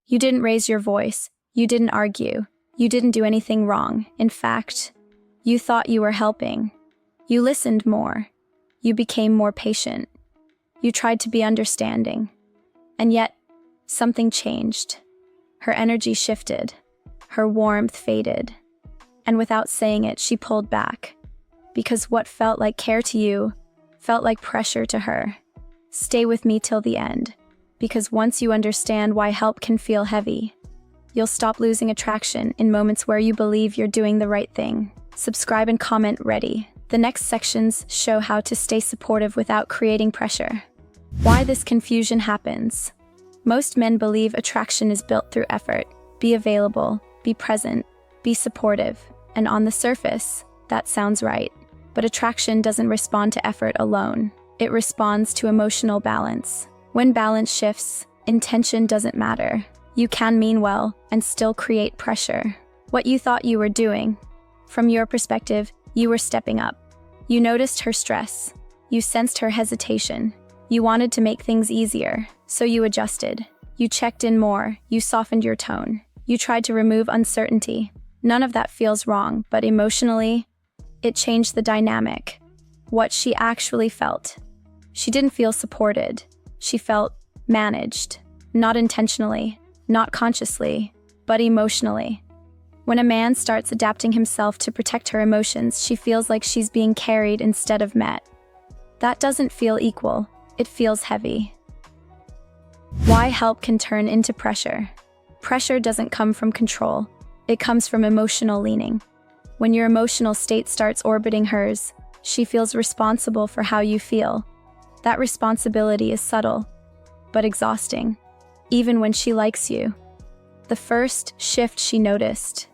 You didn't raise your voice. You didn't argue. You didn't do anything wrong. In fact, you thought you were helping. You listened more. You became more patient. You tried to be understanding. And yet, something changed. Her energy shifted. Her warmth faded. And without saying it, she pulled back. Because what felt like care to you felt like pressure to her. Stay with me till the end. Because once you understand why help can feel heavy, you'll stop losing attraction in moments where you believe you're doing the right thing. Subscribe and comment ready. The next sections show how to stay supportive without creating pressure. Why this confusion happens. Most men believe attraction is built through effort. Be available, be present, be supportive. And on the surface, that sounds right. But attraction doesn't respond to effort alone. It responds to emotional balance. When balance shifts, intention doesn't matter. You can mean well and still create pressure. What you thought you were doing, from your perspective, you were stepping up. You noticed her stress. You sensed her hesitation. You wanted to make things easier, so you adjusted. You checked in more. You softened your tone. You tried to remove uncertainty. None of that feels wrong, but emotionally, it changed the dynamic. What she actually felt. She didn't feel supported. She felt managed. Not intentionally, not consciously, but emotionally. When a man starts adapting himself to protect her emotions, she feels like she's being carried instead of met. That doesn't feel equal. It feels heavy. Why help can turn into pressure. Pressure doesn't come from control. It comes from emotional leaning. When your emotional state starts orbiting hers, she feels responsible for how you feel. That responsibility is subtle, but exhausting, even when she likes you. The first shift she noticed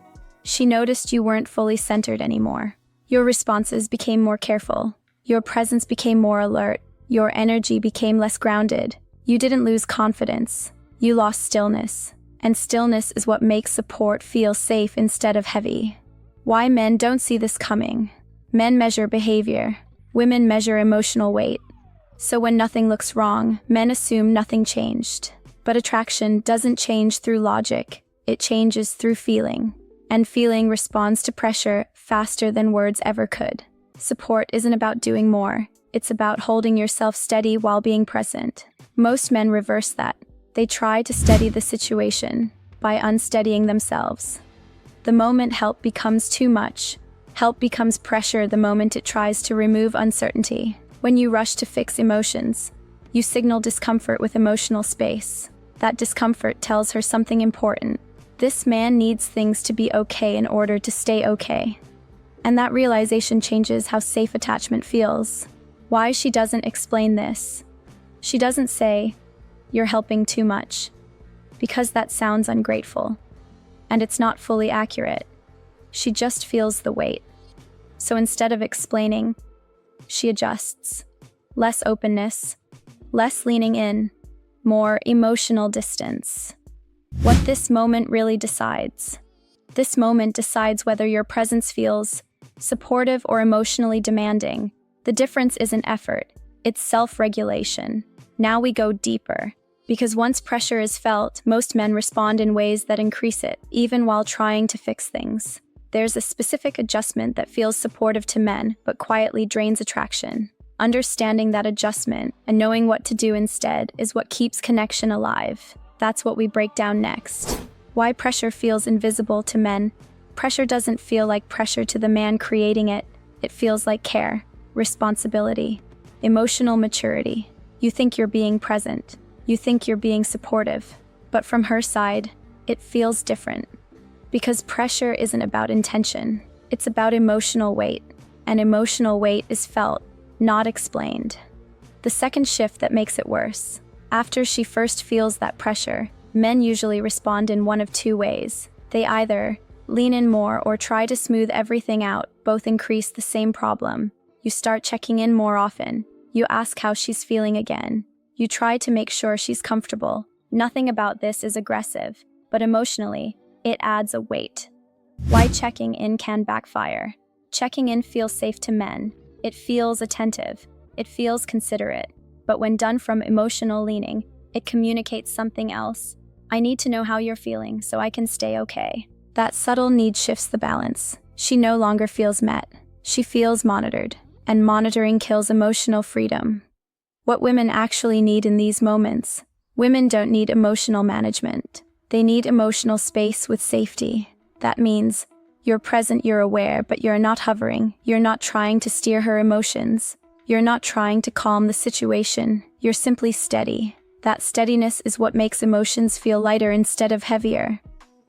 you weren't fully centered anymore. Your responses became more careful. Your presence became more alert. Your energy became less grounded. You didn't lose confidence. You lost stillness. And stillness is what makes support feel safe instead of heavy. Why men don't see this coming. Men measure behavior. Women measure emotional weight. So when nothing looks wrong, men assume nothing changed. But attraction doesn't change through logic. It changes through feeling. And feeling responds to pressure faster than words ever could. Support isn't about doing more. It's about holding yourself steady while being present. Most men reverse that. They try to steady the situation by unsteadying themselves. The moment help becomes too much, help becomes pressure the moment it tries to remove uncertainty. When you rush to fix emotions, you signal discomfort with emotional space. That discomfort tells her something important. This man needs things to be okay in order to stay okay. And that realization changes how safe attachment feels. Why she doesn't explain this. She doesn't say, "You're helping too much," because that sounds ungrateful. And it's not fully accurate. She just feels the weight. So instead of explaining, she adjusts. Less openness, less leaning in, more emotional distance. What this moment really decides. This moment decides whether your presence feels supportive or emotionally demanding. The difference isn't effort, it's self-regulation. Now we go deeper. Because once pressure is felt, most men respond in ways that increase it, even while trying to fix things. There's a specific adjustment that feels supportive to men, but quietly drains attraction. Understanding that adjustment and knowing what to do instead is what keeps connection alive. That's what we break down next. Why pressure feels invisible to men. Pressure doesn't feel like pressure to the man creating it. It feels like care, responsibility, emotional maturity. You think you're being present. You think you're being supportive. But from her side, it feels different. Because pressure isn't about intention. It's about emotional weight. And emotional weight is felt, not explained. The second shift that makes it worse. After she first feels that pressure, men usually respond in one of two ways. They either lean in more or try to smooth everything out. Both increase the same problem. You start checking in more often. You ask how she's feeling again. You try to make sure she's comfortable. Nothing about this is aggressive, but emotionally, it adds a weight. Why checking in can backfire. Checking in feels safe to men. It feels attentive. It feels considerate. But when done from emotional leaning, it communicates something else. I need to know how you're feeling so I can stay okay. That subtle need shifts the balance. She no longer feels met. She feels monitored, and monitoring kills emotional freedom. What women actually need in these moments? Women don't need emotional management. They need emotional space with safety. That means you're present, you're aware, but you're not hovering. You're not trying to steer her emotions. You're not trying to calm the situation. You're simply steady. That steadiness is what makes emotions feel lighter instead of heavier.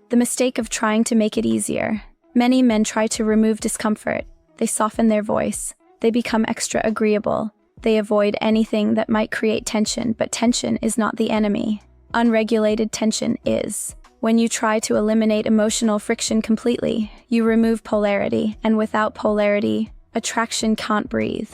The mistake of trying to make it easier. Many men try to remove discomfort. They soften their voice. They become extra agreeable. They avoid anything that might create tension, but tension is not the enemy. Unregulated tension is. When you try to eliminate emotional friction completely, you remove polarity, and without polarity, attraction can't breathe.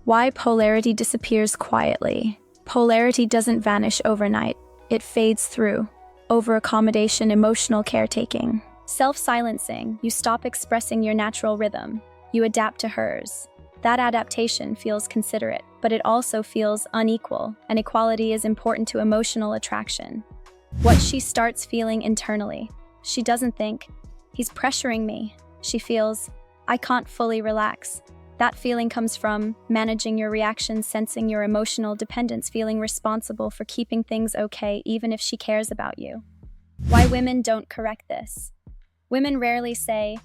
Why polarity disappears quietly? Polarity doesn't vanish overnight. It fades through. Over-accommodation, emotional caretaking. Self-silencing. You stop expressing your natural rhythm. You adapt to hers. That adaptation feels considerate, but it also feels unequal, and equality is important to emotional attraction. What she starts feeling internally. She doesn't think, he's pressuring me. She feels, I can't fully relax. That feeling comes from managing your reactions, sensing your emotional dependence, feeling responsible for keeping things okay even if she cares about you. Why women don't correct this? Women rarely say,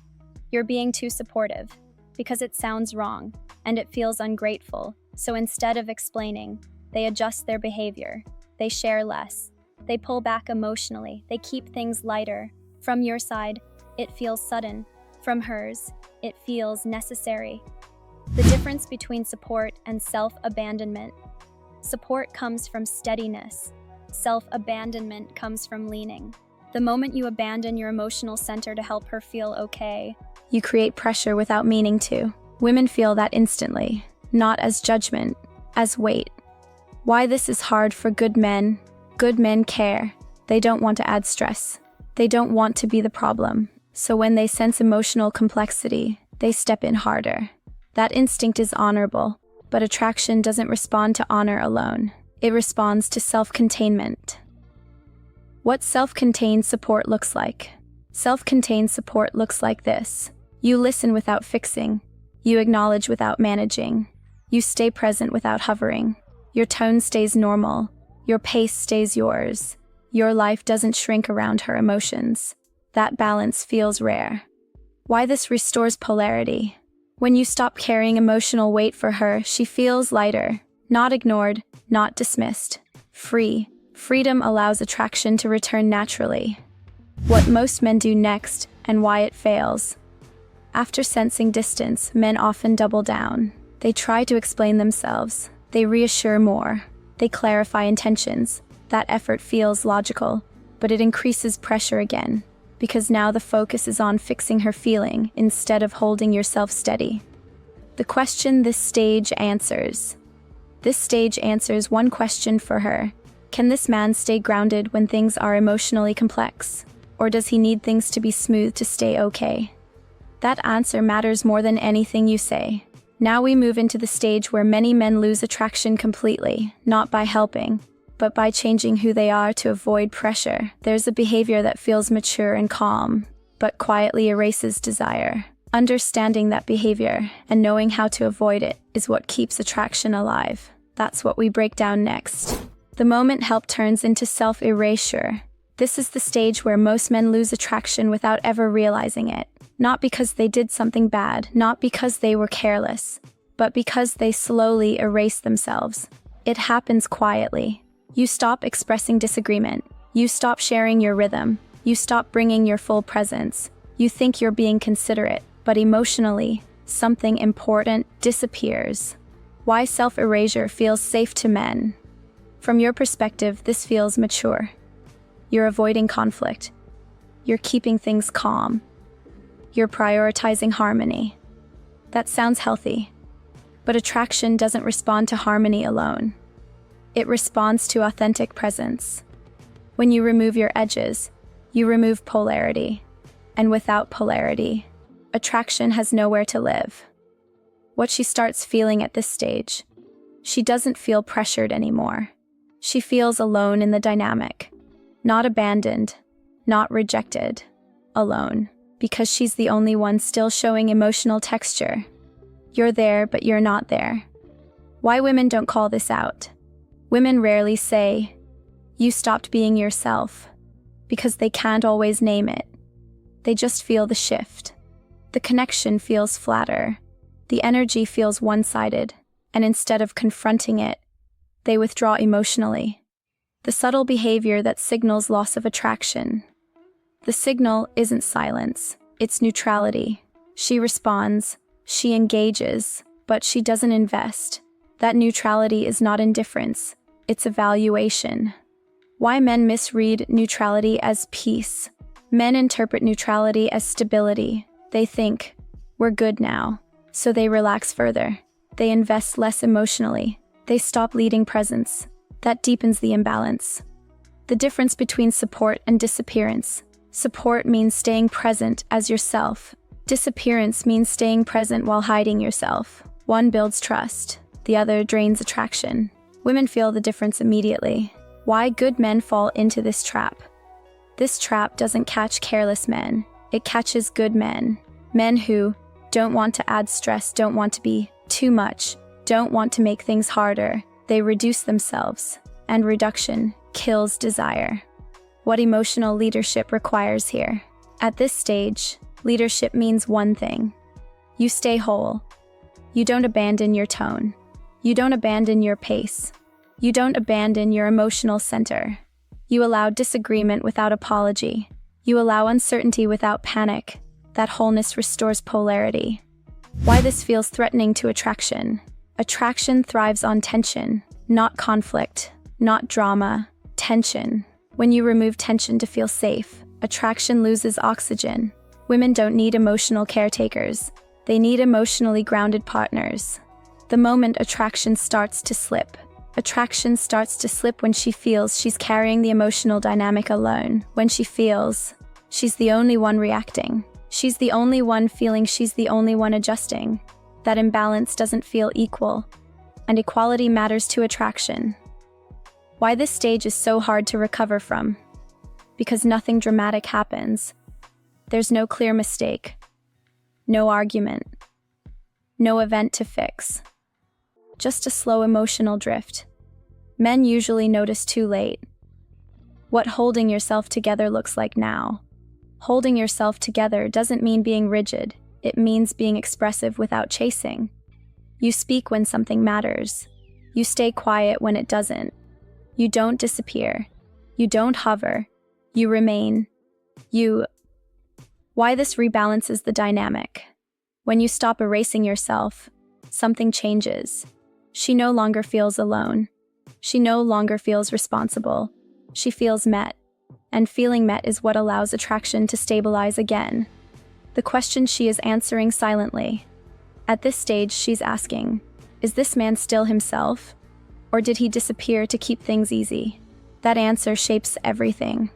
you're being too supportive, because it sounds wrong and it feels ungrateful. So instead of explaining, they adjust their behavior. They share less. They pull back emotionally. They keep things lighter. From your side, it feels sudden. From hers, it feels necessary. The difference between support and self-abandonment. Support comes from steadiness. Self-abandonment comes from leaning. The moment you abandon your emotional center to help her feel okay, you create pressure without meaning to. Women feel that instantly, not as judgment, as weight. Why this is hard for good men? Good men care. They don't want to add stress. They don't want to be the problem. So when they sense emotional complexity, they step in harder. That instinct is honorable, but attraction doesn't respond to honor alone. It responds to self-containment. What self-contained support looks like. Self-contained support looks like this. You listen without fixing. You acknowledge without managing. You stay present without hovering. Your tone stays normal. Your pace stays yours. Your life doesn't shrink around her emotions. That balance feels rare. Why this restores polarity? When you stop carrying emotional weight for her, she feels lighter, not ignored, not dismissed. Free. Freedom allows attraction to return naturally. What most men do next, and why it fails. After sensing distance, men often double down. They try to explain themselves. They reassure more. They clarify intentions. That effort feels logical, but it increases pressure again, because now the focus is on fixing her feeling instead of holding yourself steady. The question this stage answers. This stage answers one question for her. Can this man stay grounded when things are emotionally complex? Or does he need things to be smooth to stay okay? That answer matters more than anything you say. Now we move into the stage where many men lose attraction completely, not by helping, but by changing who they are to avoid pressure. There's a behavior that feels mature and calm, but quietly erases desire. Understanding that behavior and knowing how to avoid it is what keeps attraction alive. That's what we break down next. The moment help turns into self-erasure. This is the stage where most men lose attraction without ever realizing it. Not because they did something bad, not because they were careless, but because they slowly erase themselves. It happens quietly. You stop expressing disagreement. You stop sharing your rhythm. You stop bringing your full presence. You think you're being considerate, but emotionally, something important disappears. Why self-erasure feels safe to men. From your perspective, this feels mature. You're avoiding conflict. You're keeping things calm. You're prioritizing harmony. That sounds healthy. But attraction doesn't respond to harmony alone. It responds to authentic presence. When you remove your edges, you remove polarity. And without polarity, attraction has nowhere to live. What she starts feeling at this stage, she doesn't feel pressured anymore. She feels alone in the dynamic. Not abandoned, not rejected, alone, because she's the only one still showing emotional texture. You're there, but you're not there. Why women don't call this out? Women rarely say, "You stopped being yourself," because they can't always name it. They just feel the shift. The connection feels flatter. The energy feels one-sided, and instead of confronting it, they withdraw emotionally. The subtle behavior that signals loss of attraction. The signal isn't silence, it's neutrality. She responds, she engages, but she doesn't invest. That neutrality is not indifference, it's evaluation. Why men misread neutrality as peace? Men interpret neutrality as stability. They think, we're good now, so they relax further. They invest less emotionally. They stop leading presence. That deepens the imbalance. The difference between support and disappearance. Support means staying present as yourself. Disappearance means staying present while hiding yourself. One builds trust, the other drains attraction. Women feel the difference immediately. Why good men fall into this trap? This trap doesn't catch careless men. It catches good men. Men who don't want to add stress, don't want to be too much, don't want to make things harder. They reduce themselves, and reduction kills desire. What emotional leadership requires here? At this stage, leadership means one thing. You stay whole. You don't abandon your tone. You don't abandon your pace. You don't abandon your emotional center. You allow disagreement without apology. You allow uncertainty without panic. That wholeness restores polarity. Why this feels threatening to attraction? Attraction thrives on tension, not conflict, not drama, tension. When you remove tension to feel safe, attraction loses oxygen. Women don't need emotional caretakers. They need emotionally grounded partners. The moment attraction starts to slip when she feels she's carrying the emotional dynamic alone, when she feels she's the only one reacting. She's the only one feeling, she's the only one adjusting. That imbalance doesn't feel equal, and equality matters to attraction. Why this stage is so hard to recover from? Because nothing dramatic happens. There's no clear mistake, no argument, no event to fix. Just a slow emotional drift. Men usually notice too late. What holding yourself together looks like now. Holding yourself together doesn't mean being rigid, it means being expressive without chasing. You speak when something matters. You stay quiet when it doesn't. You don't disappear. You don't hover. You remain. Why this rebalances the dynamic? When you stop erasing yourself, something changes. She no longer feels alone. She no longer feels responsible. She feels met. And feeling met is what allows attraction to stabilize again. The question she is answering silently. At this stage, she's asking, is this man still himself? Or did he disappear to keep things easy? That answer shapes everything.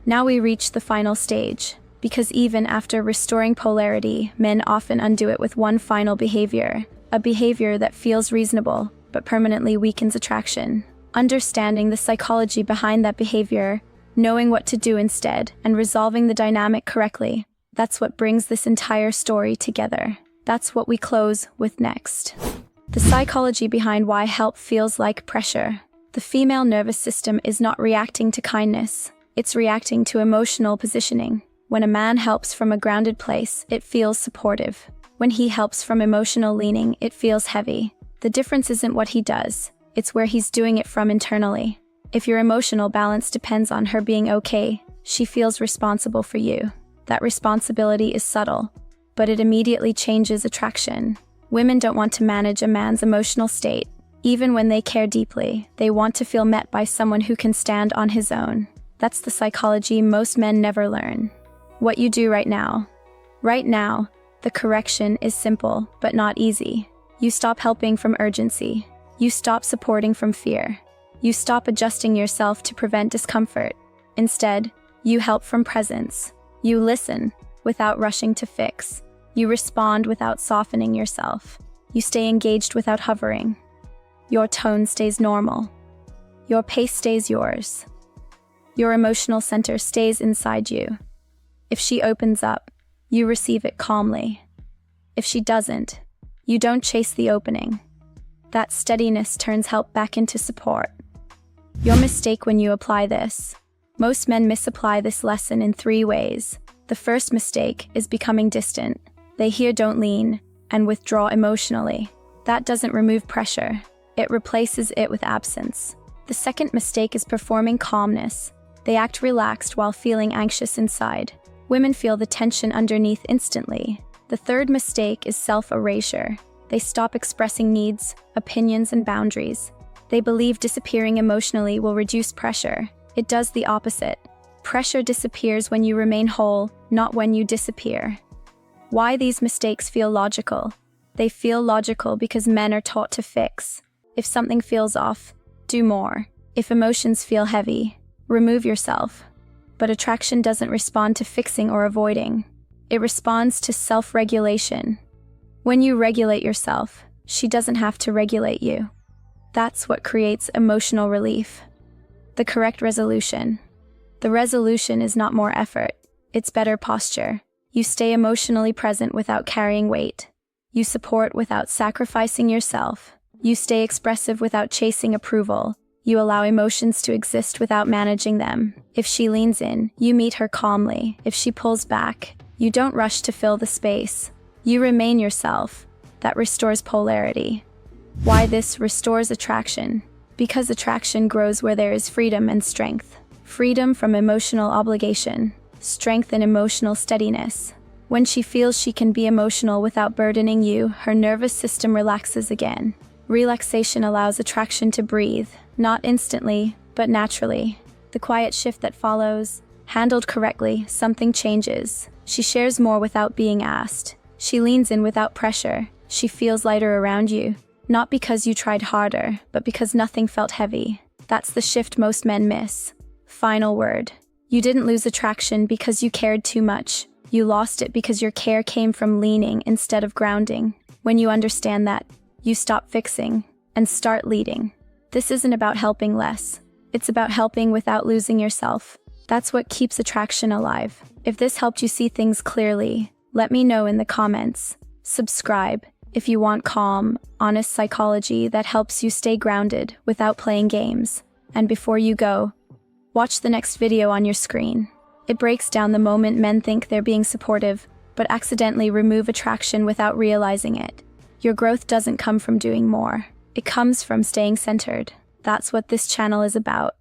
Now we reach the final stage, because even after restoring polarity, men often undo it with one final behavior, a behavior that feels reasonable, but permanently weakens attraction. Understanding the psychology behind that behavior, knowing what to do instead, and resolving the dynamic correctly, that's what brings this entire story together. That's what we close with next. The psychology behind why help feels like pressure. The female nervous system is not reacting to kindness, it's reacting to emotional positioning. When a man helps from a grounded place, it feels supportive. When he helps from emotional leaning, it feels heavy. The difference isn't what he does, it's where he's doing it from internally. If your emotional balance depends on her being okay, she feels responsible for you. That responsibility is subtle, but it immediately changes attraction. Women don't want to manage a man's emotional state. Even when they care deeply, they want to feel met by someone who can stand on his own. That's the psychology most men never learn. What you do right now. Right now, the correction is simple, but not easy. You stop helping from urgency. You stop supporting from fear. You stop adjusting yourself to prevent discomfort. Instead, you help from presence. You listen without rushing to fix. You respond without softening yourself. You stay engaged without hovering. Your tone stays normal. Your pace stays yours. Your emotional center stays inside you. If she opens up, you receive it calmly. If she doesn't, you don't chase the opening. That steadiness turns help back into support. Your mistake when you apply this. Most men misapply this lesson in 3 ways. The first mistake is becoming distant. They hear "don't lean" and withdraw emotionally. That doesn't remove pressure. It replaces it with absence. The second mistake is performing calmness. They act relaxed while feeling anxious inside. Women feel the tension underneath instantly. The third mistake is self-erasure. They stop expressing needs, opinions, and boundaries. They believe disappearing emotionally will reduce pressure. It does the opposite. Pressure disappears when you remain whole, not when you disappear. Why these mistakes feel logical? They feel logical because men are taught to fix. If something feels off, do more. If emotions feel heavy, remove yourself. But attraction doesn't respond to fixing or avoiding. It responds to self-regulation. When you regulate yourself, she doesn't have to regulate you. That's what creates emotional relief. The correct resolution. The resolution is not more effort, it's better posture. You stay emotionally present without carrying weight. You support without sacrificing yourself. You stay expressive without chasing approval. You allow emotions to exist without managing them. If she leans in, you meet her calmly. If she pulls back, you don't rush to fill the space. You remain yourself. That restores polarity. Why this restores attraction? Because attraction grows where there is freedom and strength. Freedom from emotional obligation. Strength and emotional steadiness. When she feels she can be emotional without burdening you, her nervous system relaxes again. Relaxation allows attraction to breathe, not instantly, but naturally. The quiet shift that follows. Handled correctly, something changes. She shares more without being asked. She leans in without pressure. She feels lighter around you. Not because you tried harder, but because nothing felt heavy. That's the shift most men miss. Final word. You didn't lose attraction because you cared too much. You lost it because your care came from leaning instead of grounding. When you understand that, you stop fixing and start leading. This isn't about helping less. It's about helping without losing yourself. That's what keeps attraction alive. If this helped you see things clearly, let me know in the comments. Subscribe if you want calm, honest psychology that helps you stay grounded without playing games. And before you go, watch the next video on your screen. It breaks down the moment men think they're being supportive, but accidentally remove attraction without realizing it. Your growth doesn't come from doing more. It comes from staying centered. That's what this channel is about.